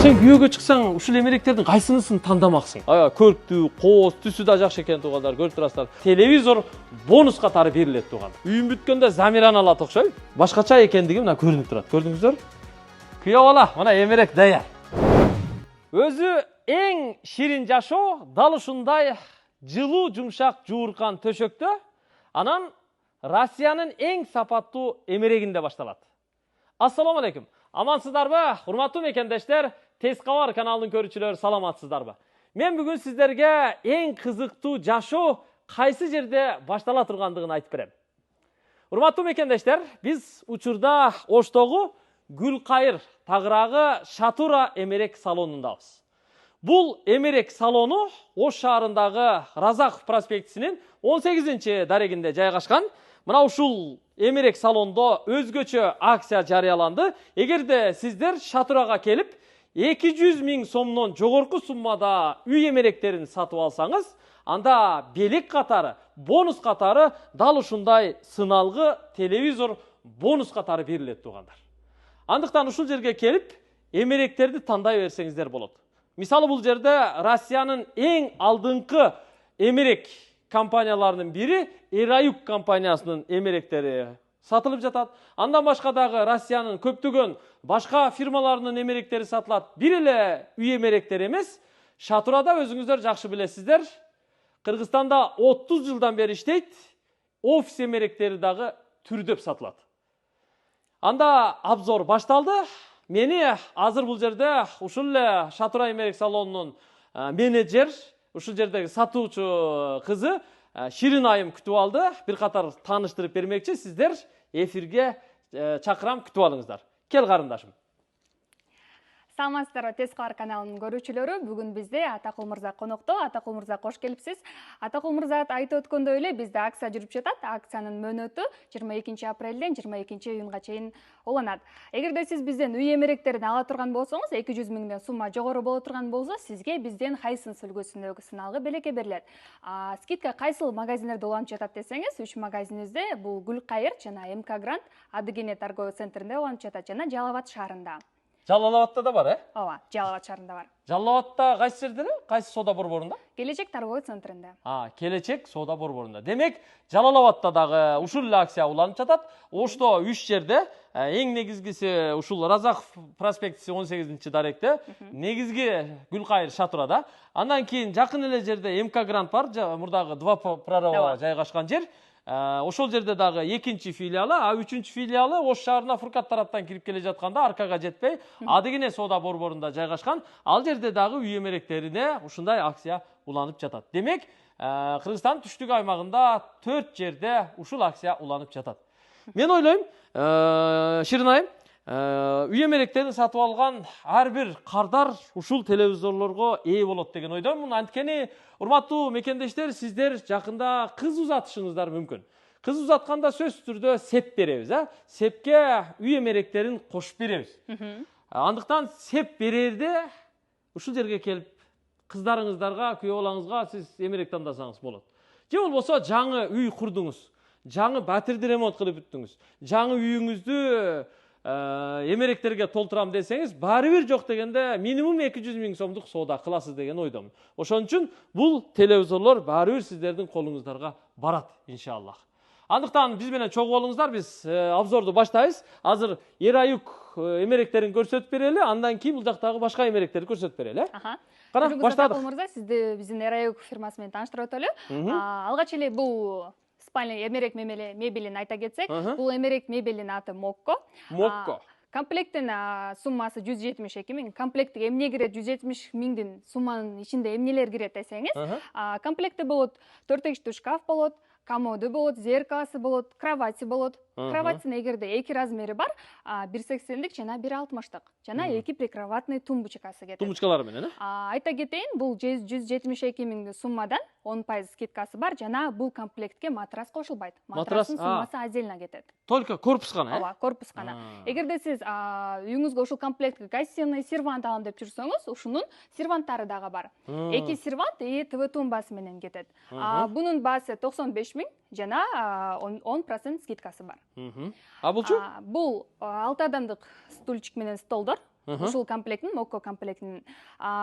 Сен күйеуге шықсаң, ушул эмеректердин кайсынысын тандамаксың? Көрктүү, кооз, түсү да жакшы экен туугандар, көрүп турасыздар. Телевизор бонус катары берилет туугандар. Үйүн бүткөндө замираны алат окшойт. Башкача экендиги мына көрүнүп турат. Көрдүңүздөр? Күйөө бала, мына эмерек даяр. Өзү эң ширин жашоо дал ушундай жылуу, жумшак, жууркан төшөктө, анан Россиянын эң сапаттуу эмерегинде башталат. Ассаламу алейкум. Амансыздарбы? Урматтуу мекендештер, Тез кабар каналынын көрүүчүлөрү, саламатсыздарбы? Мен бүгүн сиздерге эң кызыктуу жашоо кайсы жерде баштала тургандыгын айтып берем. Урматтуу мекендештер, биз учурда Оштогу Гүлкайыр тагыраагы Шатура эмерек салонундабыз. Бул эмерек салону Ош шаарындагы Разаков проспектисинин 18-дарегинде жайгашкан. Мына ушул эмерек салондо өзгөчө акция жарыяланды. Эгерде сиздер Шатурага келип 200 000 сомдон жогорку суммада үй эмеректерин сатып алсаңыз, анда белек катары, бонус катары дал ушундай сыналгы телевизор бонус катары берилет туугандар. Андыктан ушул жерге келип эмеректерди тандай берсеңиздер болот. Мисалы бул жерде Россиянын эң алдыңкы эмерек компанияларынын бири Эраюк компаниясынын эмеректери сатылып жатат. Андан башка дагы Россиянын көптөгөн башка фирмаларынын эмеректери сатылат. Бир эле үй эмеректери эмес, Шатурада өзүңүздөр жакшы билесиздер, Кыргызстанда 30 жылдан бери иштейт, офис эмеректери дагы түрдөп сатылат. Анда обзор башталды. Мени азыр бул жерде ушул эле Шатура эмерек салонунун менеджер, ушул жердеги сатуучу кызы Ширин айым күтүп алды. Бир катар тааныштырып бермекчи, сиздер эфирге чакырам, күтүп алыңыздар. Кел карындашым. Саламатсыздарбы, Тез кабар каналынын көрүүчүлөрү. Бүгүн бизде Атакул мырза конокто. Атакул мырза, кош келипсиз. Атакул мырза айтып өткөндөй эле бизде акция жүрүп жатат. Акциянын мөөнөтү 22 апрелден 22 июнга чейин уланат. Эгерде сиз бизден үй эмеректерин ала турган болсоңуз, 200 000ден сумма жогору боло турган болсо, сизге бизден Хайсенс үлгүсүндөгү сыналгы белекке берилет. Скидка кайсыл магазиндерде уланып жатат десеңиз, 3 магазинибизде бул Гүлкайыр жана МК Гранд Адыгене торговый центринде уланып жатат жана Жалал Абад шаарында. Жалал Абадта да бар, Ооба, Жалал Абад шаарында бар. Жалал Абадта кайсы жерде? Кайсы соода борборунда? Келечек торговый центринде. Келечек соода борборунда. Демек, Жалал Абадта дагы ушул эле акция уланып жатат. Ошто 3 жерде, эң негизгиси ушул Разаков проспектиси 18-даректе, негизги Гүлкайыр Шатурада. Андан кийин жакын эле жерде МК Гранд бар, мурдагы 2 пророва жайгашкан жер. Ошол жерде дагы 2-чи филиалы, 3-чү филиалы Ош шаарына Фуркат тараптан кирип келе жатканда аркага жетпей, Адыгене соода борборунда жайгашкан. Ал жерде дагы үй эмеректерине ушундай акция уланып жатат. Демек, Кыргызстан түштүк аймагында 4 жерде ушул акция уланып жатат. Мен ойлойм, Ширин айым, үй эмеректерин сатып алган ар бир кардар ушул телевизорлорго ээ болот деген ойдомун. Анткени урматтуу мекендештер, сиздер жакында кыз узатышыңыздар мүмкүн. Кыз узатканда сөзсүз түрдө сеп беребиз, Сепке үй эмеректерин кошуп беребиз. Андыктан сеп берерде ушул жерге келип кыздарыңыздарга, күйөө балаңызга сиз эмерек тандасаңыз болот. Же болбосо жаңы үй курдуңуз, жаңы батирди ремонт кылып бүттүңүз, жаңы үйүңүздү эмеректерге толтурам десеңиз, баары бир жок дегенде минимум 200 000 сомдук соода кыласыз деген ойдомун. Ошон үчүн бул телевизорлор баары бир сиздердин колуңуздарга барат, иншаллах. Андыктан биз менен чогуу болуңуздар, биз обзорду баштайбыз. Азыр Эраюк эмеректерин көрсөтүп берели, андан кийин бул жактагы башка эмеректерди көрсөтүп берели. Кана, баштадык. Атакул мырза, сизди биздин Эраюк фирмасы менен тааныштырып өтөлү. Алгач эле бул спальня эмерек мебелин айта кетсек, бул эмерек мебелинин аты Мокко. Комплекттин суммасы 172 000. Комплектке эмне кирет? 170 000дин сумманын ичинде эмнелер кирет десеңиз, комплектте болот 4-тегиштүү шкаф болот, комоду болот, зеркаласы болот, кровати болот. Кроватинин эгерде 2 размери бар, 1,80 жана 1,60 жана 2 прикроватный тумбочкасы кетет. Тумбочкалары менен, Айта кетейин, бул 172 000 суммадан 10% скидкасы бар жана бул комплектке матрас кошулбайт. Матрастын суммасы отдельно кетет. Только корпус гана, Ооба, корпус гана. Эгерде сиз үйүңүзгө ушул комплектке гостиный сервант алам деп жүрсөңүз, ушунун серванттары дагы бар. 2 сервант и ТВ тумбасы менен кетет. Бунун баасы 95 000 жана 10% скидкасы бар. Булчу? Бул 6 адамдык стульчик менен столдор. Ушул комплектин, Mokko комплектинин.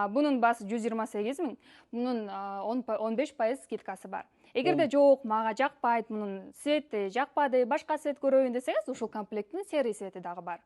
Бунун баасы 128 миң, мунун 15% скидкасы бар. Эгерде жок, мага жакпайт, мунун цвети жакпады, башка цвет көрөйүн десеңиз, ушул комплекттин серый цвети дагы бар.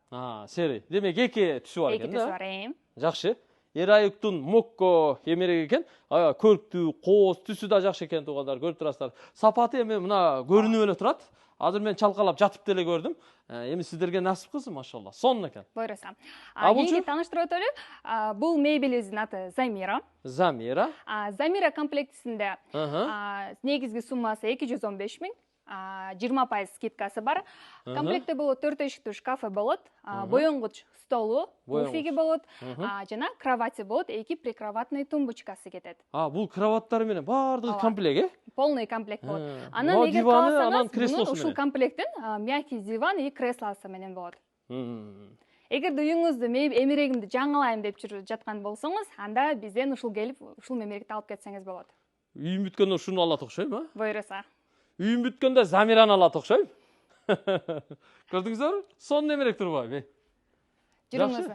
Серый. Демек эки түсү бар экен да? Эки түсү бар, Жакшы. Эрайыктын Mokko эмерек экен. Көрктүү, кооз түсү да жакшы экен туугандар, көрүп турасыздар. Сапаты эми мына көрүнүп эле турат. Азыр мен чалкалап жатып деле көрдүм. Эми сиздерге насип кылсын, машалла. Сонун экен. Буйруса. Эми тааныштырып өтөлү. Бул мебелибиздин аты Замира. Замира. Замира комплектисинде негизги суммасы 215 миң. 20% скидкасы бар. Комплектте болот 4 эшиктүү шкафы болот, боёнгуч столу, буфеги болот, жана кровати болот, 2 прикроватный тумбочкасы кетет. Бул кроваттары менен баардыгы комплект, Полный комплект болот. Анан эгер кааласаңыз, ушул комплекттин мягкий диван и креслосы менен болот. Эгерде үйүңүздү эмерегимди жаңылайм деп жаткан болсоңуз, анда бизден ушул келип, ушул эмеректи алып кетсеңиз болот. Үйүм бүткөндө ушуну алат окшойм, Буйруса. Үйүм бүткөндө Замираны алат окшойм. Көрдүңүздөр? Сонун эмерек турбайбы? Жүрүңүз.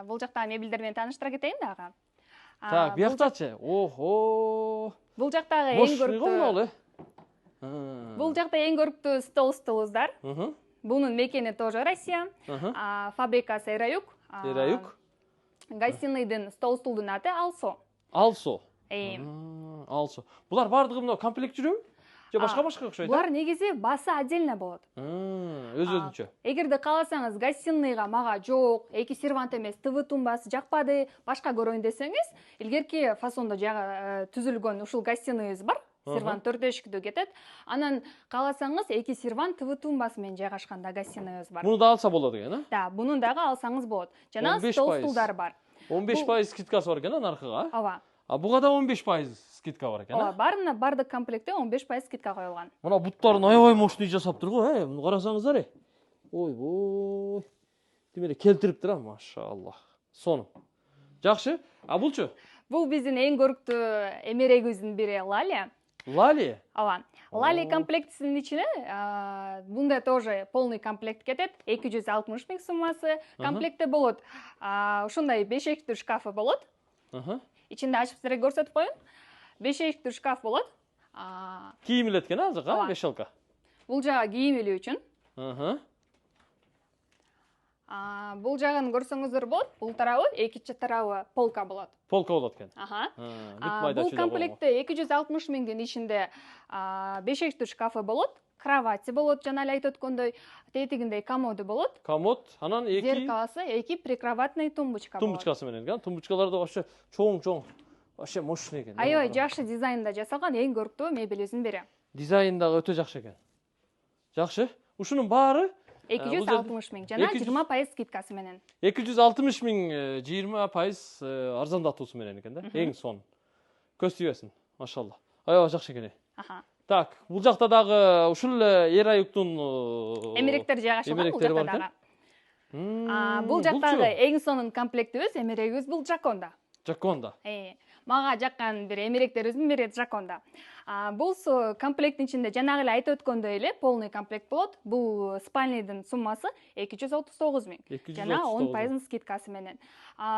Бул жактагы мебелдер менен тааныштыра кетейин дагы. Так, бияктачы. Охо. Бул жактагы эң көрүктүү. Бул жакта эң көрүктүү столубуздар. Бунун мекени тоже Россия. Фабрикасы Эраюк. Эраюк. Гостиныйдын столдун аты Алсо. Алсо. Алсо. Булар баардыгы мына комплект жүрөбү? Же башка окшойт? Булар негизи басы отдельно болот. Өз-өзүнчө. Эгерде кааласаңыз, гостиныйга мага жок, эки сервант эмес, ТВ тумбасы жакпады, башка көрөйүн десеңиз, илгерки фасондо түзүлгөн ушул гостиныйыбыз бар. Сервант 4 эшиктүү кетет. Анан кааласаңыз, эки сервант ТВ тумбасы менен жайгашкан да гостиныйыбыз бар. Муну да алса болот экен, Да, муну дагы алсаңыз болот. Жана стол стулдар бар. 15% скидкасы бар экен наркыга. Ооба. Буга да 15% скидка бар экен. Ооба, бардык комплектте 15% скидка коюлган. Мына буттарын аябай мощный жасап тургу, муну карасаңыздар. Ойбой. Демек келтириптир, машаллах. Сонун. Жакшы. Булчу? Бул биздин эң көрүктүү эмерегибиздин бири Лали. Лали? Ооба. Лали комплектисинин ичине бунда тоже полный комплект кетет. 260 миң суммасы. Комплектте болот ушундай 5 эшиктүү шкафы болот. Ичинде ачып силерге көрсөтүп коеюн. 5 эшиктүү шкаф болот. Кийим илеткен азыркы, бешалка. Бул жагы кийим илүү үчүн. Бул жагын көрсөңүздөр болот. Бул тарабы, экинчи тарабы полка болот. Полка болот экен. Бул комплектте 260 миңдин ичинде 5 эшиктүү шкафы болот. Кровати болот, жана эле айтып өткөндөй, тетигинде комоду болот. Комод, анан зеркаласы, 2 прикроватный тумбочка болот. Тумбочкасы менен, тумбочкалар да вообще чоң. Вообще мощный экен. Аябай жакшы дизайнда жасалган эң көрүктүү мебелибиздин бири. Дизайн дагы өтө жакшы экен. Жакшы. Ушунун баары 260 миң жана 20% скидкасы менен. 260 миң 20% арзандатуусу менен экен да. Эң сонун. Көз тийбесин. Машалла. Аябай жакшы экен. Так, бул жакта дагы ушул Эраюктун эмеректер жайгашылган бул жакта дагы. Бул жактагы эң сонун комплектибиз, эмерегибиз бул Жаконда. Жаконда. Мага жаккан бир эмеректерибиздин бири Жаконда. Бул комплекттин ичинде жанагы эле айтып өткөндөй эле полный комплект болот. Бул спальныйдын суммасы 239 миң. Жана 10% скидкасы менен.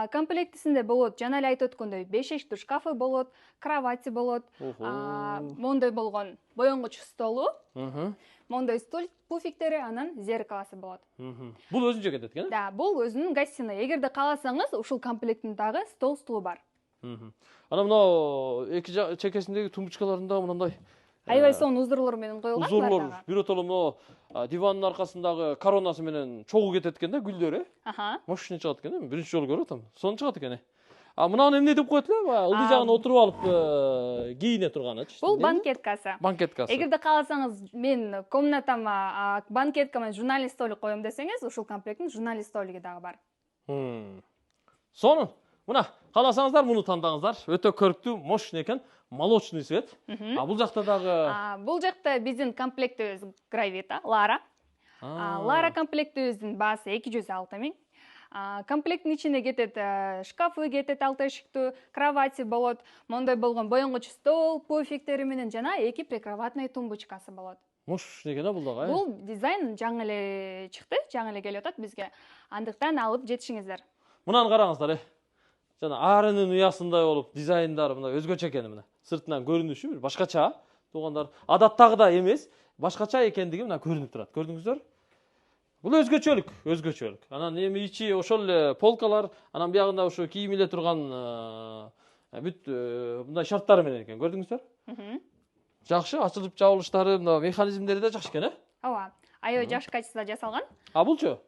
Комплектисинде болот, жана эле айтып өткөндөй 5 эшиктүү шкафы болот, кровати болот, мондой болгон боёнгуч столу, мондой стул пуфиктери, анан зеркаласы болот. Бул өзүнчө кетет экен? Да, бул өзүнүн гостиной. Эгерде кааласаңыз, ушул комплекттин дагы стол стулу бар. Анан мына эки чекесиндеги тумбочкаларында мындай аябай сонун узурлор менен коюлган. Узурлор, биротоло мына дивандын аркасындагы коронасы менен чогуу кетет экен да, гүлдөр, мощный чыгат экен, биринчи жолу көрүп атам. Сонун чыгат экен. Мынаны эмне деп коет эле? Ылдый жагын отуруп алып кийине турганычы. Бул банкеткасы. Банкеткасы. Эгерде кааласаңыз, мен комнатама банкетка менен журналист столик коем десеңиз, ушул комплекттин журналист столиги дагы бар. Сонун. Мына, кааласаңыздар муну тандаңыздар. Өтө көрүктүү, мощный экен, молочный цвет. Бул жакта дагы бул жакта биздин комплектибиз Gravita, Lara. Lara комплектибиздин баасы 206 миң. Комплекттин ичинде кетет шкафы кетет, 6 эшиктүү, кровати болот, мондой болгон боёнгуч стол, пуфиктери менен жана 2 прикроватный тумбочкасы болот. Мощный экен бул дагы. Бул дизайн жаңы эле чыкты, жаңы эле келип атат бизге. Андыктан алып жетишиңиздер. Мынаны караңыздар, жана арынын уясындай болуп, дизайндары мына өзгөчө экен мына. Сыртынан көрүнүшү бир башкача, туугандар. Адаттагыдай эмес, башкача экендиги мына көрүнүп турат. Көрдүңүздөр? Бул өзгөчөлүк. Анан эми ичи ошол эле полкалар, анан биягында ошо кийим эле турган бүт мындай шарттары менен экен. Көрдүңүздөр? Жакшы, ачылып жабылыштары, мына механизмдери да жакшы экен, Ооба. Аябай жакшы качествода жасалган. А булчу?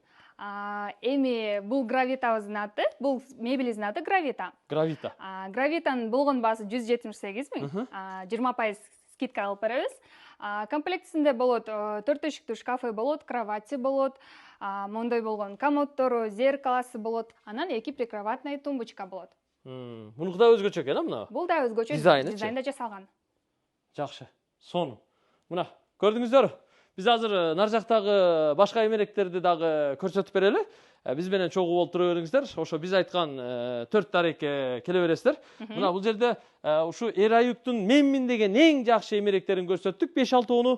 Эми бул Гравитабыздын аты, бул мебелибиздин аты Гравита. Гравита. Гравитанын болгон баасы 178 миң. 20% скидка алып беребиз. Комплектисинде болот 4 эшиктүү шкафы болот, кровати болот, мондай болгон комоддору, зеркаласы болот, анан 2 прикроватный тумбочка болот. Мунуку да өзгөчө экен, мына. Бул да өзгөчө дизайнда жасалган. Жакшы. Сонун. Мына көрдүңүздөр? Биз азыр нар жактагы башка эмеректерди дагы көрсөтүп берели. Биз менен чогуу болуп тура бериңиздер. Ошо биз айткан 4 дарекке келе бересиздер. Мына бул жерде ушу Эраюктун менмин деген эң жакшы эмеректерин көрсөттүк. 5-6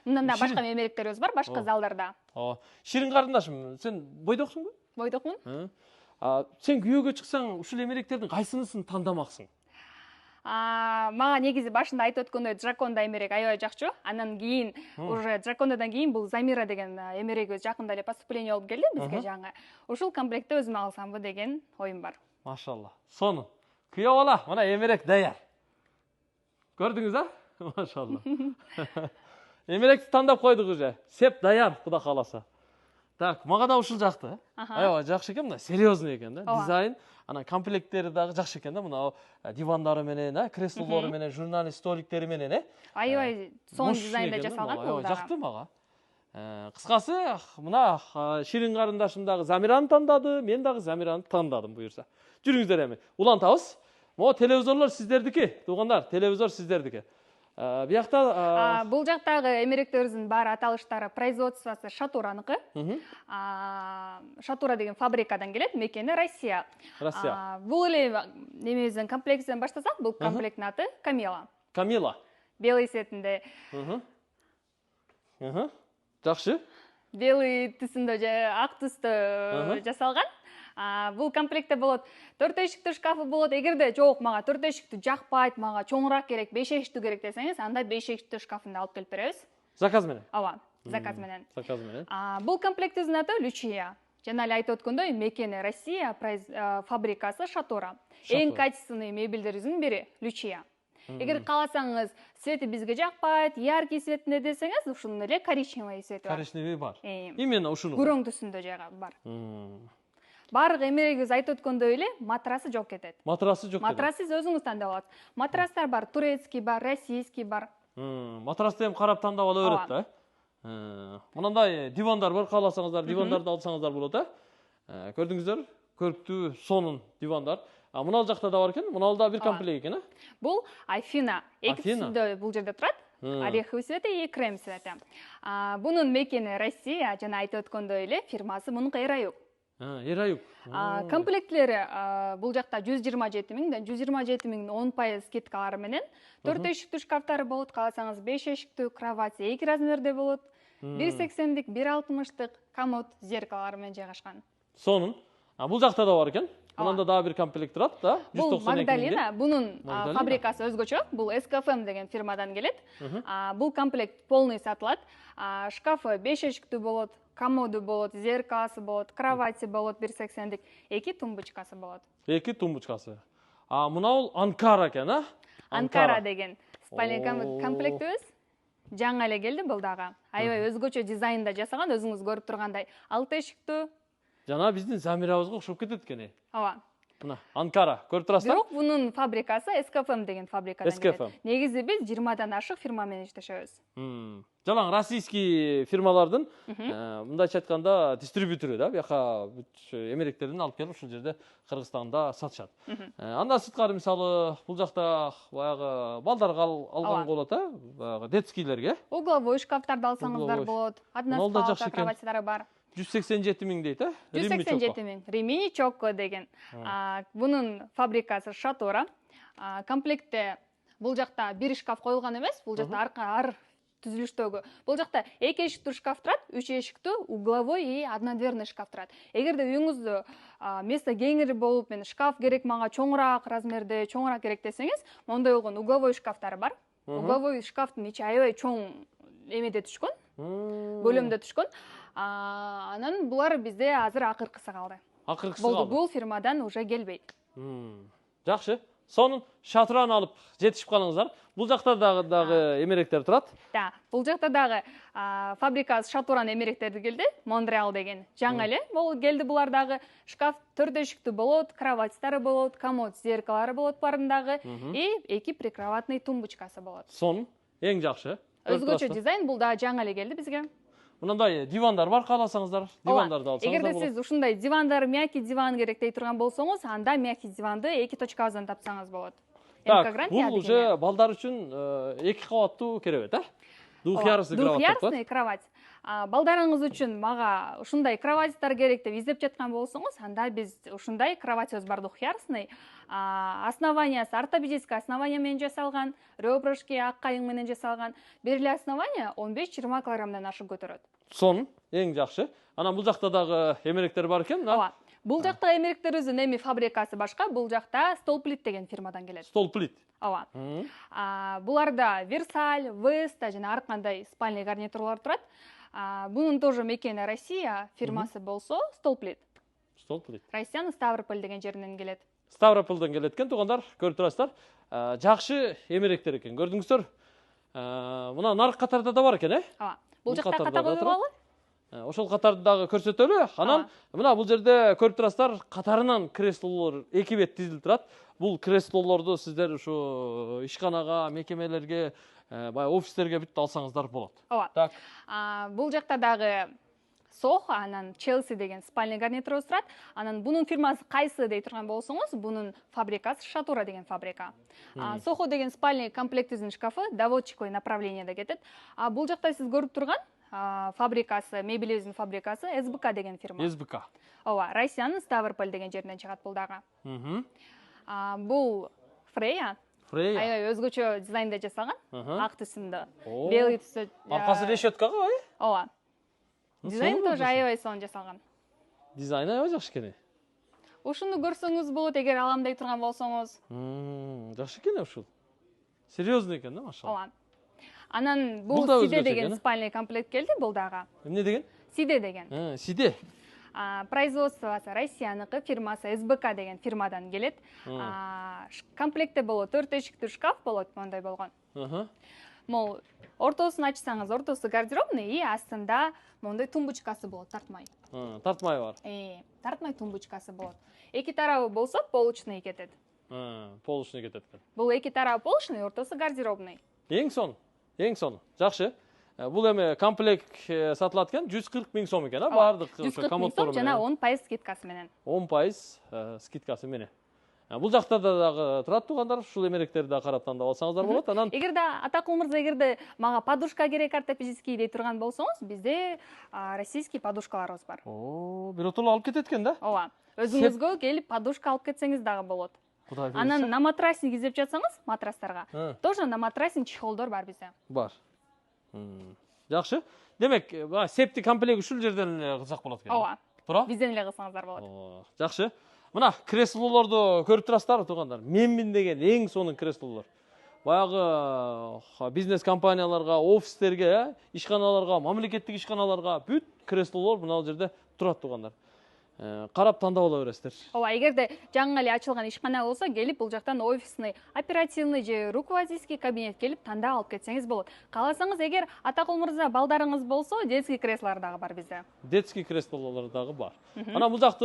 Мындан да башка эмеректерибиз бар, башка залдарда. Ширин карындашым, сен бойдоксуңбу? Бойдокмун. Сен күйөөгө чыксаң, ушул эмеректердин кайсынысын тандамаксың? Мага негизи башында айтып өткөндөй Драконда эмерек аябай жакчу. Анан кийин уже Дракондадан кийин бул Замира деген эмерегибиз жакында эле поступление болуп келди бизге жаңы. Ушул комплектти өзүмө алсамбы деген оюм бар. Машалла. Сонун. Күйөө бала, мына эмерек даяр. Көрдүңүз, Машалла. Эмеректи тандап койдук уже. Сеп даяр, Кудай кааласа. Так, мага да ушул жакты. Аябай жакшы экен, мына серьезный экен да. Дизайн, анан комплекттери дагы жакшы экен да, мына дивандары менен, креслолору менен, журналист столиктери менен, Аябай сонун дизайнда жасалган бул да. Жакты мага. Кыскасы, мына Ширин карындашым дагы Замираны тандады, мен дагы Замираны тандадым буюрса. Жүрүңүздөр эми. Улантабыз. Могу телевизорлор сиздердики, туугандар, телевизор сиздердики. Биякта бул жактагы эмеректерибиздин баары аталыштары производствосы Шатураныкы. Шатура деген фабрикадан келет, мекени Россия. Бул эле немебиздин комплектисинен баштасак, бул комплекттин аты Камила. Камила. Белый цветинде. Жакшы. Белый түсүндө же ак түстө жасалган. Бул комплектте болот 4 эшиктүү шкафы болот. Эгерде жок, мага 4 эшиктүү жакпайт, мага чоңураак керек, 5 эшиктүү керек десеңиз, анда 5 эшиктүү шкафын алып келип беребиз. Заказ менен? Ооба, заказ менен. Заказ менен. Бул комплектибиздин аты Лючия. Жана эле айтып өткөндөй, мекени Россия, фабрикасы Шатура. Эң качественный мебелдерибиздин бири Лючия. Эгер кааласаңыз, цвети бизге жакпайт, яркий цветинде десеңиз, ушунун эле коричневый цвети бар. Коричневый бар. Именно ушуну. Күрөң түсүндө жайга бар. Баардык эмерегибиз айтып өткөндөй эле матрасы жок кетет. Матрасы жок кетет. Матрасы өзүңүз тандап аласыз. Матрастар бар, турецкий бар, российский бар. Матрасты эми карап тандап ала берет да. Мынандай дивандар бар, кааласаңыздар, дивандарды алсаңыздар болот, Көрдүңүздөр? Көрктүү, сонун дивандар. Мына жакта да бар экен, мына да бир комплект экен, Бул Афина. Эки түсүндө бул жерде турат. Ореховый цвети и крем цвети. Бунун мекени Россия, жана айтып өткөндөй эле фирмасы мунуку Эраюк. Эраюк. Комплектлери бул жакта 127 миңден 127 миңдин 10% скидкалары менен 4 эшиктүү шкафтары болот, кааласаңыз 5 эшиктүү кровати 2 размерде болот. 1,80дик, 1,60дик комод зеркалары менен жайгашкан. Сонун. Бул жакта да бар экен. Мында дагы бир комплект турат да. Бул Магдалина, бунун фабрикасы өзгөчө. Бул SKFM деген фирмадан келет. Бул комплект полный сатылат. Шкафы 5 эшиктүү болот, комоду болот, зеркаласы болот, кровати болот 1,80дик, 2 тумбочкасы болот. 2 тумбочкасы. Мына бул Анкара экен, Анкара деген спальный комплектибиз. Жаңы эле келди бул дагы. Аябай өзгөчө дизайнда жасаган, өзүңүз көрүп тургандай 6 эшиктүү. Жана биздин Замирабызга окшоп кетет экен. Ооба. Мына Анкара, көрүп турасыздар? Бирок бунун фабрикасы SKFM деген фабрикадан келет. Негизи биз 20дан ашык фирма менен иштешебиз. Жалаң российский фирмалардын мындайча айтканда дистрибьютору да, бияка эмеректерин алып келип ушул жерде Кыргызстанда сатышат. Андан сырткары мисалы бул жакта баягы балдарга алганга болот, баягы детскийлерге. Угловой шкафтарды алсаңыздар болот. Односпалка кроватьтары бар. 187 миң дейт, 187 миң. Римини Чокко деген. Бунун фабрикасы Шатура. Комплектте бул жакта бир шкаф коюлган эмес, бул жакта ар түзүлүштөгү. Бул жакта 2 эшиктүү шкаф турат, 3 эшиктүү угловой и однодверный шкаф турат. Эгерде үйүңүздө место кеңири болуп, мен шкаф керек мага чоңураак размерде, чоңураак керек десеңиз, мондой болгон угловой шкафтары бар. Угловой шкафтын ичи аябай чоң эмеде түшкөн, бөлөмдө түшкөн. Анан булар бизде азыр акыркысы калды. Акыркысы Болду, калды. бул фирмадан уже келбейт. Жакшы. Сонун шатыраны алып жетишип калыңыздар. Бул жакта дагы эмеректер турат. Да, бул жакта дагы фабрика шатураны эмеректери келди. Монреал деген жаңы эле. Бул келди, булар дагы шкаф 4 эшиктүү болот, кроватьтары болот, комод зеркалары болот барындагы и 2 прикроватный тумбочкасы болот. Сонун, эң жакшы. Өзгөчө дизайн, бул дагы жаңы эле келди бизге. Мындай дивандар бар, кааласаңыздар, дивандарды алсаңыздар болот. Эгерде сиз ушундай дивандар, мягкий диван керек дей турган болсоңуз, анда мягкий диванды 2.0 тапсаңыз болот. Так, бул уже балдар үчүн 2 кабаттуу керебет, Двухъярусный кровать. Двухъярусный кровать. Балдарыңыз үчүн мага ушундай кроваттар керек деп издеп жаткан болсоңуз, анда биз ушундай кроватьыбыз бар, двухъярусный. Основаниясы ортопедический основания менен жасалган, ребрышки ак кайың менен жасалган. Бир эле основания 15-20 килограммдан ашык көтөрөт. Сонун, эң жакшы. Анан бул жакта дагы эмеректер бар экен, Ооба. Бул жакта эмеректерибиздин эми фабрикасы башка, бул жакта Stolplит деген фирмадан келет. Stolplит. Ооба. Буларда Versalь, Vesta жана ар кандай спальный гарнитурлар турат. Бунун тоже мекени Россия, фирмасы болсо Stolplит. Stolplит. Россиянын Ставрополь деген жеринен келет. Ставропольдон келет экен, туугандар, көрүп турасыздар. Жакшы эмеректер экен, көрдүңүздөр. Мына наркы катарда да бар экен, Ооба. Бул жакта ката коюп алалы. Ошол катарды дагы көрсөтөлү. Анан мына бул жерде көрүп турасыздар, катарынан креслолор 2 бет тизилип турат. Бул креслолорду сиздер ушу ишканага, мекемелерге, баягы офистерге бүт алсаңыздар болот. Ооба. Так. Бул жакта дагы Soho, анан Chelsea деген спальный гарнитур турат. Анан бунун фирмасы кайсы дей турган болсоңуз, бунун фабрикасы Шатура деген фабрика. Soho деген спальный комплектибиздин шкафы доводчиковый направлениеде кетет. Бул жакта сиз көрүп турган фабрикасы, мебелибиздин фабрикасы СБК деген фирма. СБК. Ооба, Россиянын Ставрополь деген жеринен чыгат бул дагы. Бул Freya. Аябай өзгөчө дизайнда жасалган, ак түсүндө. Белый түсү. Аркасы решеткага, Ооба. Дизайн тоже аябай сонун жасалган. Дизайн аябай жакшы экен. Ушуну көрсөңүз болот, эгер алам дей турган болсоңуз. Жакшы экен ушул. Серьезный экен да, машалла. Ооба. Анан бул Сиде деген спальный комплект келди, бул дагы. Эмне деген? Сиде деген. Сиде. Производствосы Россияныкы, фирмасы СБК деген фирмадан келет. Комплектте болот 4 эшиктүү шкаф болот, мондай болгон. Мол, ортосун ачсаңыз, ортосу гардеробный и астында мондай тумбочкасы болот, тартмай. Тартмай бар. Тартмай тумбочкасы болот. Эки тарабы болсо полочный кетет. Полочный кетет. Бул эки тарабы полочный, ортосу гардеробный. Эң сонун. Жакшы. Бул эми комплект сатылат экен, 140 000 сом экен, баардык ошо комоддор менен. 140 000 сом жана 10% скидкасы менен. 10% скидкасы менен. Бул жакта дагы турат, туугандар, ушул эмеректерди да карап тандап алсаңыздар болот. Анан эгерде Атакул мырза, эгерде мага подушка керек ортопедический дей турган болсоңуз, бизде российский подушкаларыбыз бар. Биротоло алып кетет экен да? Ооба. Өзүңүзгө келип подушка алып кетсеңиз дагы болот. Анан на матрасник издеп жатсаңыз, матрастарга, тоже на матрасник чехолдор бар бизде. Бар. Жакшы. Демек, септик комплект ушул жерден эле кылсак болот экен. Ооба. Туура? Бизден эле кылсаңыздар болот. Жакшы. Мына креслолорду көрүп турасыздар, туугандар. Менмин деген эң сонун креслолор. Баягы бизнес компанияларга, офистерге, ишканаларга, мамлекеттик ишканаларга бүт креслолор мына жерде турат, туугандар. Карап тандап ала бересиздер. Ооба, эгерде жаңы эле ачылган ишкана болсо, келип бул жактан офисный, оперативный же руководительский кабинет келип тандап алып кетсеңиз болот. Кааласаңыз, эгер Атакул мырза балдарыңыз болсо, детский креслолор дагы бар бизде. Детский креслолор дагы бар. Анан бул жакты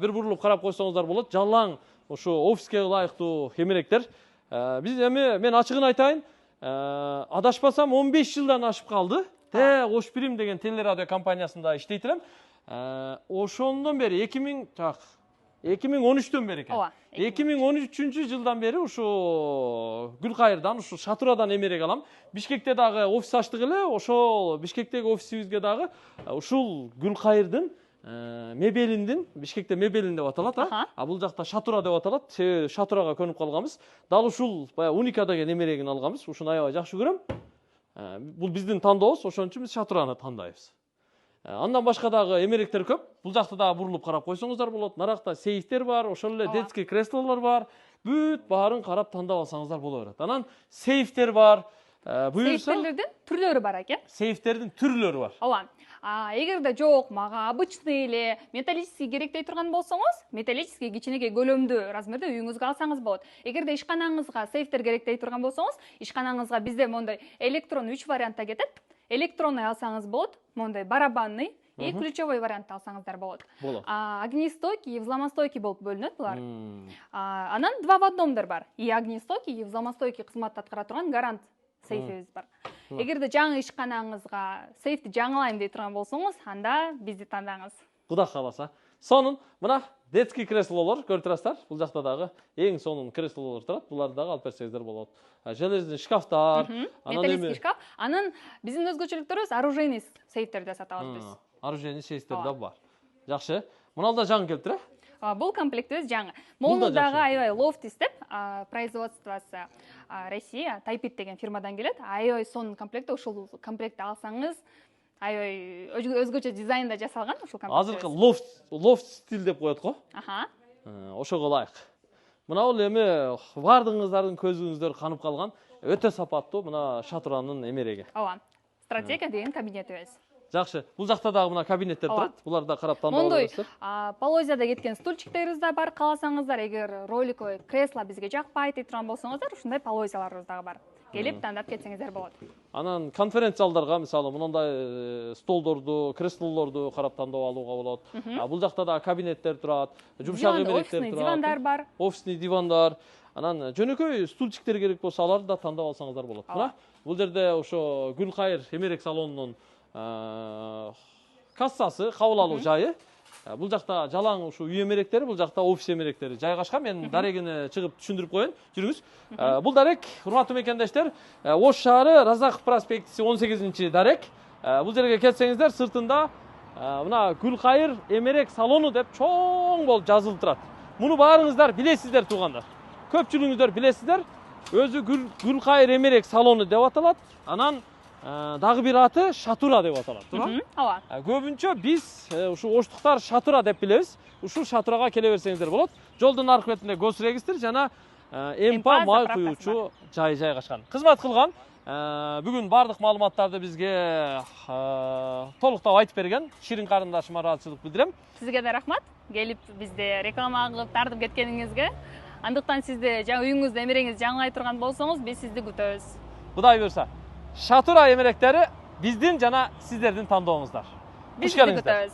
бир бурулуп карап койсоңуздар болот. Жалаң ошо офиске ылайыктуу эмеректер. Биз эми мен ачыгын айтайын, адашпасам 15 жылдан ашып калды. Кош Прим деген телерадио компаниясында иштейт элем. Ошондон бери 2013-төн бери экен. 2013-жылдан бери ушу Гүлкайырдан, ушу Шатурадан эмерек алам. Бишкекте дагы офис ачтык эле, ошол Бишкектеги офисибизге дагы ушул Гүлкайырдын мебелиндин, Бишкекте мебелин деп аталат, бул жакта Шатура деп аталат. Шатурага көнүп калганбыз. Дал ушул баягы Уника деген эмерегин алганбыз. Ушуну аябай жакшы көрөм. Бул биздин тандообуз, ошон үчүн биз Шатураны тандайбыз. Андан башка дагы эмеректер көп. Бул жакта дагы бурулуп карап койсоңуздар болот. Наракта сейфтер бар, ошол эле детский креслолор бар. Бүт баарын карап тандап алсаңыздар боло берет. Анан сейфтер бар. Буюрса, сейфтерлердин түрлөрү бар экен. Сейфтердин түрлөрү бар. Ооба. Эгерде жок, мага обычный эле металлический керектей турган болсоңуз, металлический кичинекей көлөмдүү размерде үйүңүзгө алсаңыз болот. Эгерде ишканаңызга сейфтер керектей турган болсоңуз, ишканаңызга бизде мондай электрон 3 вариантта кетет. Электронный алсаңыз болот, мондай барабанный и ключевой вариантты алсаңыздар болот. Огнестойкий и взломостойкий болуп бөлүнөт булар. Анан 2 в одномдор бар. И огнестойкий, и взломостойкий кызматты аткара турган гарант сейфибиз бар. Эгерде жаңы ишканаңызга сейфти жаңылайм дей турган болсоңуз, анда бизди тандаңыз. Кудай кааласа. Сонун мына детский креслолор көрүп турасыздар. Бул жакта дагы эң сонун креслолор турат. Буларды дагы алып берсеңиздер болот. Железный шкафтар, металлический шкаф. Анын биздин өзгөчөлүктөрүбүз оружейный сейфтерди сатабыз биз. Оружейный сейфтер да бар. Жакшы. Муналда жаңы келип тур. Бул комплектибиз жаңы. Мону дагы аябай Loftis деп, производствосы Россия, Тайпит деген фирмадан келет. Аябай сонун комплект, ушул комплектти алсаңыз, аябай өзгөчө дизайнда жасалган ушул комплект. Азыркы loft стиль деп коет го. Ошого ылайык. Мына бул эми бардыгыңыздардын көзүңүздөр канып калган өтө сапаттуу мына Шатуранын эмереги. Ооба. Стратегия деген кабинетибиз. Жакшы. Бул жакта дагы мына кабинеттер турат. Буларда карап тандап аласыздар. Мондой полозияда кеткен стульчиктерибиз да бар, кааласаңыздар, эгер роликовый кресло бизге жакпайт дей турган болсоңуздар, ушундай полозияларыбыз дагы бар. Келип тандап кетсеңиздер болот. Анан конференция залдарга, мисалы, мындай столдорду, креслолорду карап тандап алууга болот. Бул жакта да кабинеттер турат, жумшак эмеректер турат. Офисный дивандар бар. Офисный дивандар. Анан жөнөкөй стульчиктер керек болсо, аларды да тандап алсаңыздар болот. Мына бул жерде ошо Гүлкайыр эмерек салонунун кассасы, кабыл алуу жайы. Бул жакта жалаң ушу үй эмеректери, бул жакта офис эмеректери жайгашкан. Мен дарегини чыгып түшүндүрүп коеюн. Жүрүңүз. Бул дарек, урматтуу мекендештер, Ош шаары, Разаков проспектиси 18-дарек. Бул жерге келсеңиздер, сыртында мына Гүлкайыр эмерек салону деп чоң болуп жазылып турат. Муну баарыңыздар билесиздер, туугандар. Көпчүлүгүңүздөр билесиздер. Өзү Гүлкайыр эмерек салону деп аталат. Анан дагы бир аты Шатура деп аталат, туура? Ооба. Көбүнчө биз ушу оштуктар Шатура деп билебиз. Ушул Шатурага келе берсеңиздер болот. Жолдун аркы бетинде госрегистр жана Эмпа май куюучу жай жайгашкан. Кызмат кылган. Бүгүн бардык маалыматтарды бизге толуктап айтып берген Ширин карындашыма ыраазычылык билдирем. Сизге да рахмат. Келип бизде реклама кылып тартып кеткениңизге. Андыктан сизде жаңы үйүңүздө эмереңиз жаңылай турган болсоңуз, биз сизди күтөбүз. Кудай буйрса. Шатура эмеректери биздин жана сиздердин тандооңуздар. Биз сизди күтөбүз.